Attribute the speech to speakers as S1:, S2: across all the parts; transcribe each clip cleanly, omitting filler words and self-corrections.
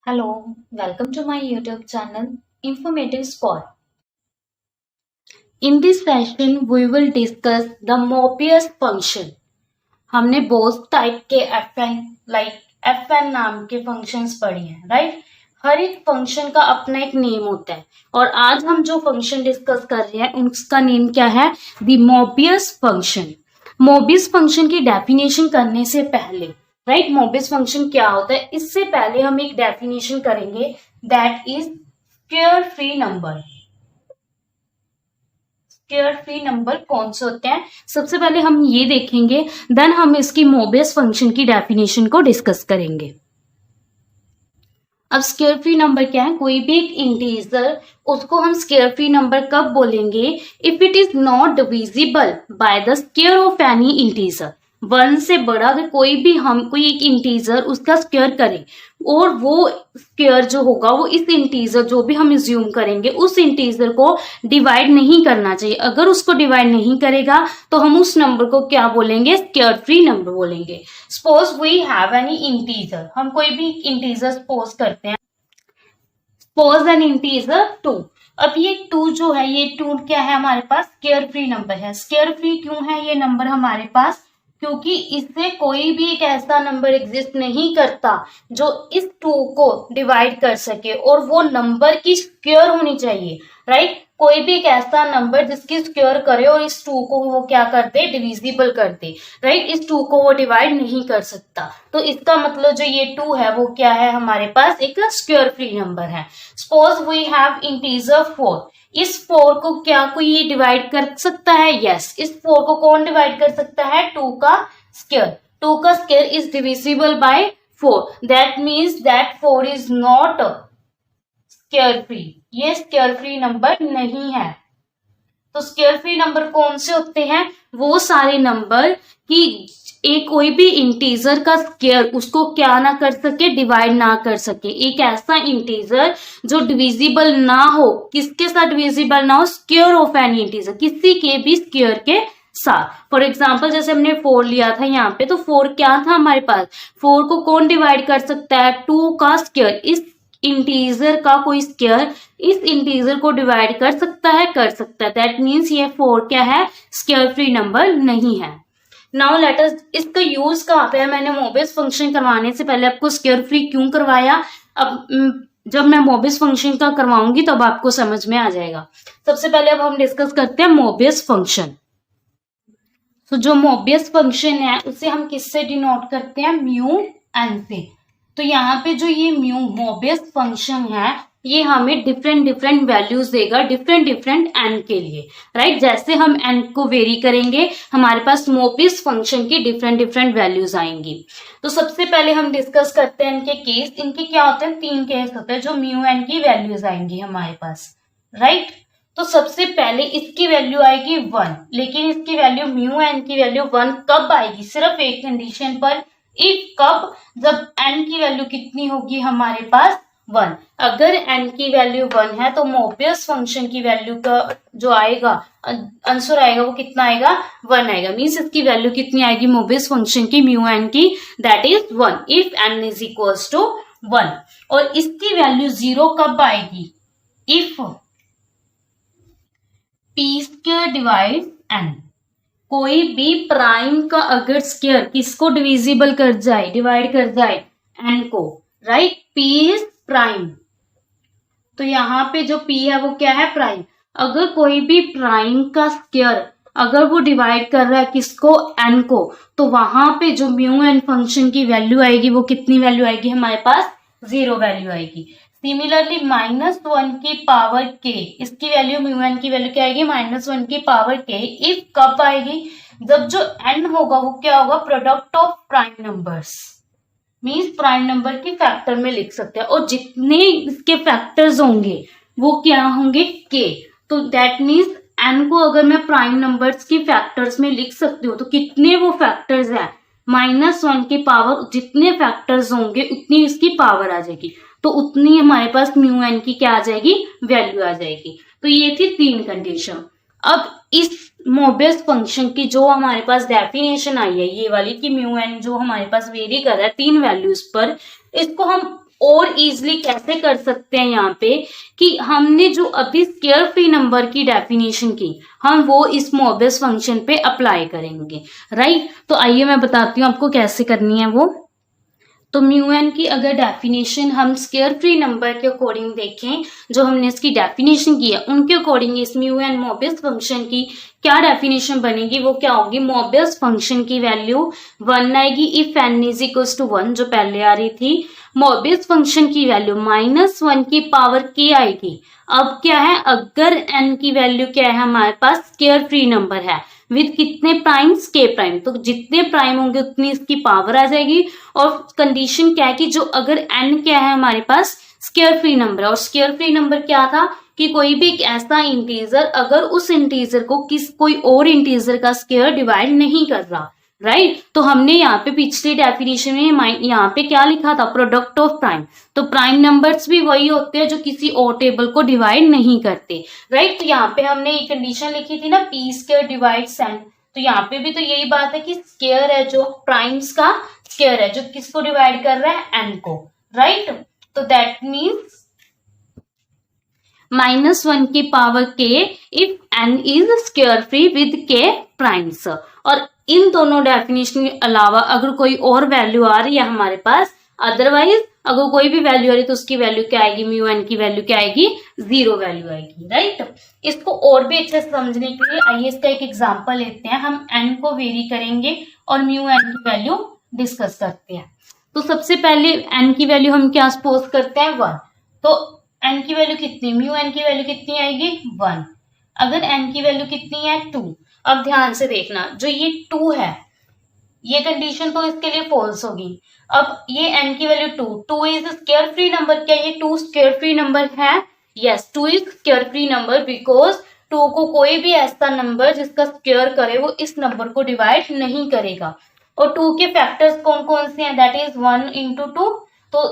S1: Hello, welcome to my YouTube channel Informative Spot. In this session, we will discuss the Mobius function. हमने बहुत type के FN नाम के functions पढ़े हैं, राइट? हर एक फंक्शन का अपना एक नेम होता है और आज हम जो फंक्शन डिस्कस कर रहे हैं उसका नेम क्या है? The Mobius function. Mobius function की डेफिनेशन करने से पहले, राइट, मोबियस फंक्शन क्या होता है इससे पहले हम एक डेफिनेशन करेंगे, that is square free number. Square free number कौन से होते हैं सबसे पहले हम ये देखेंगे, देन हम इसकी मोबियस फंक्शन की डेफिनेशन को डिस्कस करेंगे। अब स्क्वायर फ्री नंबर क्या है? कोई भी एक इंटीजर, उसको हम स्क्वायर फ्री नंबर कब बोलेंगे? If it is not divisible by the square of any integer. One से बड़ा अगर कोई एक इंटीजर उसका स्क्वायर करें और वो स्क्वायर जो होगा वो इस इंटीजर जो भी हम अज्यूम करेंगे उस इंटीजर को डिवाइड नहीं करना चाहिए। अगर उसको डिवाइड नहीं करेगा तो हम उस नंबर को क्या बोलेंगे? स्क्वायर फ्री नंबर बोलेंगे। Suppose we have any integer, हम कोई भी इंटीजर सपोज करते हैं, सपोज एन इंटीजर 2। अब ये 2 जो है, ये 2 क्या है हमारे पास? स्क्वायर फ्री नंबर है। स्क्वायर फ्री क्यों है ये नंबर हमारे पास? क्योंकि इससे कोई भी एक ऐसा नंबर एग्जिस्ट नहीं करता जो इस 2 को डिवाइड कर सके और वो नंबर की स्क्वायर होनी चाहिए, राइट? कोई भी एक ऐसा नंबर जिसकी स्क्वायर करे और इस 2 को वो क्या कर दे? डिविजिबल कर दे, राइट? इस 2 को वो डिवाइड नहीं कर सकता। तो इसका मतलब जो ये 2 है वो क्या है हमारे पास? एक स्क्वायर फ्री नंबर है। Suppose we have integer 4। इस 4 को क्या कोई डिवाइड कर सकता है? यस। इस 4 को कौन डिवाइड कर सकता है? 2 का स्क्वायर। 2 का square is divisible by 4। That means that 4 is not square free. ये स्क्वायर फ्री नंबर नहीं है। तो स्क्वायर फ्री नंबर कौन से होते हैं? वो सारे नंबर कि एक कोई भी इंटीजर का स्क्वायर उसको क्या ना कर सके? डिवाइड ना कर सके। एक ऐसा इंटीजर जो डिविजिबल ना हो, किसके साथ डिविजिबल ना हो? स्क्वायर ऑफ एनी इंटीजर, किसी के भी स्क्वायर के साथ। फॉर एग्जाम्पल जैसे हमने 4 लिया था यहाँ पे, तो 4 क्या था हमारे पास? 4 को कौन डिवाइड कर सकता है? 2 का स्क्वायर। इस इंटीजर का कोई स्क्वायर इस इंटीजर को डिवाइड कर सकता है? कर सकता है। दैट मीन्स ये 4 क्या है? स्क्वायर फ्री नंबर नहीं है। नाउ लेट अस, इसका यूज कहाँ पे है? मैंने मोबियस फंक्शन करवाने से पहले आपको स्क्वायर फ्री क्यों करवाया? अब जब मैं मोबियस फंक्शन का करवाऊंगी तब आपको समझ में आ जाएगा। सबसे पहले अब हम डिस्कस करते हैं मोबियस फंक्शन। तो जो मोबियस फंक्शन है उसे हम किससे डिनोट करते हैं? म्यू एन से। तो यहाँ पे जो ये म्यू मोबियस फंक्शन है ये हमें डिफरेंट वैल्यूज देगा डिफरेंट एन के लिए, राइट? जैसे हम एन को वेरी करेंगे हमारे पास मोबियस फंक्शन की डिफरेंट वैल्यूज आएंगी। तो सबसे पहले हम डिस्कस करते हैं इनके केस। इनके क्या होते हैं? 3 केस होते हैं जो म्यू एन की वैल्यूज आएंगी हमारे पास, राइट? तो सबसे पहले इसकी वैल्यू आएगी 1, लेकिन इसकी वैल्यू म्यू एन की वैल्यू 1 कब आएगी? सिर्फ एक कंडीशन पर। इफ कब? जब एन की वैल्यू कितनी होगी हमारे पास? 1। अगर एन की वैल्यू 1 है तो मोबियस फंक्शन की वैल्यू का जो आएगा आंसर आएगा वो कितना आएगा? 1 आएगा। मीन्स इसकी वैल्यू कितनी आएगी मोबियस फंक्शन की म्यू एन की? That is 1 if n is equals to 1। और इसकी वैल्यू 0 कब आएगी? If p square divide n. कोई भी प्राइम का अगर स्क्वायर किसको डिविजिबल कर जाए, डिवाइड कर जाए? एन को, राइट? P is prime. तो यहाँ पे जो पी है वो क्या है? प्राइम। अगर कोई भी प्राइम का स्क्वायर अगर वो डिवाइड कर रहा है किसको? एन को, तो वहां पे जो म्यू एन फंक्शन की वैल्यू आएगी वो कितनी वैल्यू आएगी हमारे पास? 0 वैल्यू आएगी। सिमिलरली -1 की पावर के, इसकी वैल्यू म्यू एन की वैल्यू क्या आएगी? -1 की पावर के। इफ कब आएगी? जब जो एन होगा वो क्या होगा? Product of prime numbers. Means prime number की फैक्टर में लिख सकते हैं और जितने इसके फैक्टर्स होंगे वो क्या होंगे? के। तो दैट मीन्स एन को अगर मैं प्राइम नंबर्स की फैक्टर्स में लिख सकती हूँ तो कितने वो फैक्टर्स हैं? -1 की पावर, जितने फैक्टर्स होंगे उतनी इसकी पावर आ जाएगी, तो उतनी हमारे पास म्यू एन की क्या आ जाएगी? वैल्यू आ जाएगी। तो ये थी 3 कंडीशन। अब इस मोबियस फंक्शन की जो हमारे पास डेफिनेशन आई है ये वाली कि म्यू एन जो हमारे पास वेरी कर रहा है 3 वैल्यूज पर, इसको हम और इजीली कैसे कर सकते हैं यहाँ पे कि हमने जो अभी स्क्वायर फ्री नंबर की डेफिनेशन की, हम वो इस मोबियस फंक्शन पे अप्लाई करेंगे, राइट। तो आइए मैं बताती हूँ आपको कैसे करनी है वो। तो म्यू एन की अगर डेफिनेशन हम स्क्वायर फ्री नंबर के अकॉर्डिंग देखें, जो हमने इसकी डेफिनेशन की है उनके अकॉर्डिंग इस म्यू एन मोबियस फंक्शन की क्या डेफिनेशन बनेगी, वो क्या होगी, मोबियस फंक्शन की वैल्यू 1 आएगी if n is equals to 1 जो पहले आ रही थी। मोबियस फंक्शन की वैल्यू -1 की पावर k आएगी। अब क्या है, अगर n की वैल्यू क्या है हमारे पास स्क्वायर फ्री नंबर है विद कितने प्राइम्स, k प्राइम, तो जितने प्राइम होंगे उतनी इसकी पावर आ जाएगी। और कंडीशन क्या है कि जो अगर n क्या है हमारे पास स्क्वायर फ्री नंबर है, और स्क्वायर फ्री नंबर क्या था कि कोई भी एक ऐसा इंटीजर अगर उस इंटीजर को कोई और इंटीजर का स्क्वायर डिवाइड नहीं कर रहा, राइट। तो हमने यहाँ पे पिछली डेफिनेशन में यहाँ पे क्या लिखा था, प्रोडक्ट ऑफ प्राइम। तो प्राइम नंबर्स भी वही होते हैं जो किसी और टेबल को डिवाइड नहीं करते, राइट। तो यहाँ पे हमने एक कंडीशन लिखी थी ना, पी स्क्वायर डिवाइड्स एन। तो यहाँ पे भी तो यही बात है कि स्क्वायर है जो प्राइम्स का स्क्वायर है जो किसको डिवाइड कर रहा है, एन को, राइट। तो दैट मीन्स -1 की power k if n is square free with k primes. और इन दोनों डेफिनेशन के अलावा अगर कोई और वैल्यू आ रही है हमारे पास, अदरवाइज अगर कोई भी वैल्यू आ रही है तो उसकी वैल्यू क्या आएगी, म्यू एन की वैल्यू क्या आएगी, 0 वैल्यू आएगी, राइट। इसको और भी अच्छे से समझने के लिए आइए इसका एक एग्जांपल लेते हैं। हम n को वेरी करेंगे और म्यू एन की वैल्यू डिस्कस करते हैं। तो सबसे पहले n की वैल्यू हम क्या सपोज करते हैं, 1। तो n की वैल्यू कितनी, म्यू एन की वैल्यू कितनी आएगी, 1। अगर n की वैल्यू कितनी है, 2। अब ध्यान से देखना, जो ये 2 है ये कंडीशन तो इसके लिए फॉल्स होगी। अब ये n की value 2 is square free number, क्या ये 2 स्क्वायर फ्री नंबर है, yes 2 is square free number because 2 को कोई भी ऐसा नंबर जिसका स्क्वायर करे वो इस नंबर को डिवाइड नहीं करेगा। और 2 के फैक्टर्स कौन कौन से हैं, दैट इज 1 into 2। तो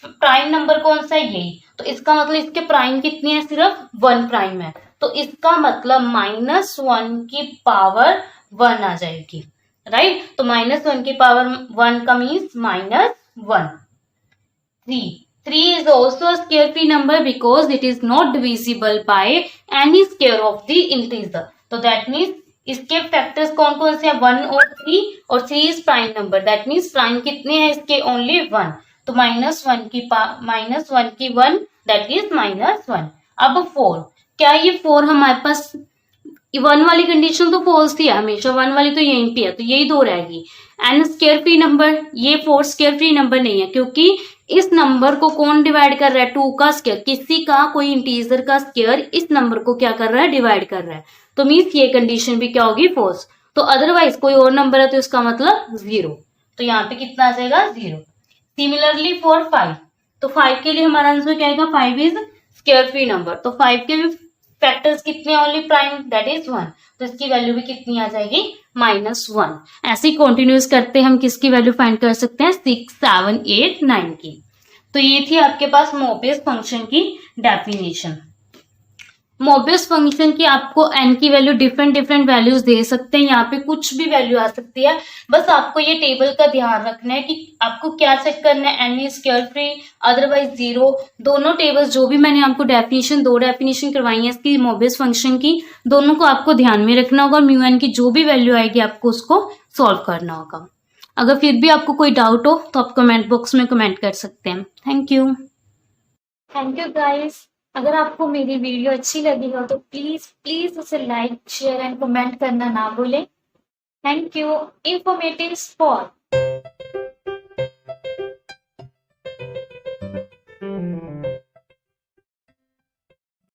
S1: प्राइम नंबर कौन सा है, यही। तो इसका मतलब इसके प्राइम कितनी है, सिर्फ 1 प्राइम है। तो इसका मतलब -1 की पावर 1 आ जाएगी, राइट। तो -1 की पावर 1 का means -1। 3 is also a square free number because it is not divisible by any square of the integer। तो दैट मीन्स इसके फैक्टर्स कौन कौन से हैं, 1 और 3, और 3 is prime number, that means prime कितने हैं इसके, ओनली 1। तो -1 की 1 दैट इज -1। अब 4, क्या ये 4 हमारे पास 1 वाली कंडीशन तो फॉल्स थी हमेशा, 1 वाली तो यहीं पे है, तो यही 2 रहेगी। एन स्क्वायर फ्री नंबर, ये 4 स्क्वायर फ्री नंबर नहीं है क्योंकि इस नंबर को कौन डिवाइड कर रहा है, 2 का स्क्वायर, किसी का कोई इंटीजर का स्क्वायर इस नंबर को क्या कर रहा है, डिवाइड कर रहा है। तो मीन्स ये कंडीशन भी क्या होगी, फॉल्स। तो अदरवाइज कोई और नंबर है तो इसका मतलब 0। तो यहाँ पे कितना आ जाएगा, 0। सिमिलरली फॉर 5, तो 5 के लिए हमारा आंसर क्या आएगा, 5 इज स्क्वायर फ्री नंबर। तो 5 के भी फैक्टर्स कितने, ओनली प्राइम दैट इज 1। तो इसकी वैल्यू भी कितनी आ जाएगी, -1। ऐसे ही कंटिन्यूस करते हम किसकी वैल्यू फाइंड कर सकते हैं, 6, 7, 8, 9 की। तो ये थी आपके पास मोबियस फंक्शन की डेफिनेशन। मोबियस फंक्शन की आपको n की वैल्यू डिफरेंट वैल्यूज दे सकते हैं, यहाँ पे कुछ भी वैल्यू आ सकती है। बस आपको ये टेबल का ध्यान रखना है कि आपको क्या चेक करना है, n is square free otherwise 0। दोनों टेबल्स जो भी मैंने आपको डेफिनेशन 2 डेफिनेशन करवाई है इसकी मोबियस फंक्शन की, दोनों को आपको ध्यान में रखना होगा। म्यू एन की जो भी वैल्यू आएगी आपको उसको सॉल्व करना होगा। अगर फिर भी आपको कोई डाउट हो तो आप कमेंट बॉक्स में कमेंट कर सकते हैं। Thank you guys. अगर आपको मेरी वीडियो अच्छी लगी हो तो प्लीज उसे लाइक, शेयर एंड कमेंट करना ना भूलें। Thank you. Informative spot.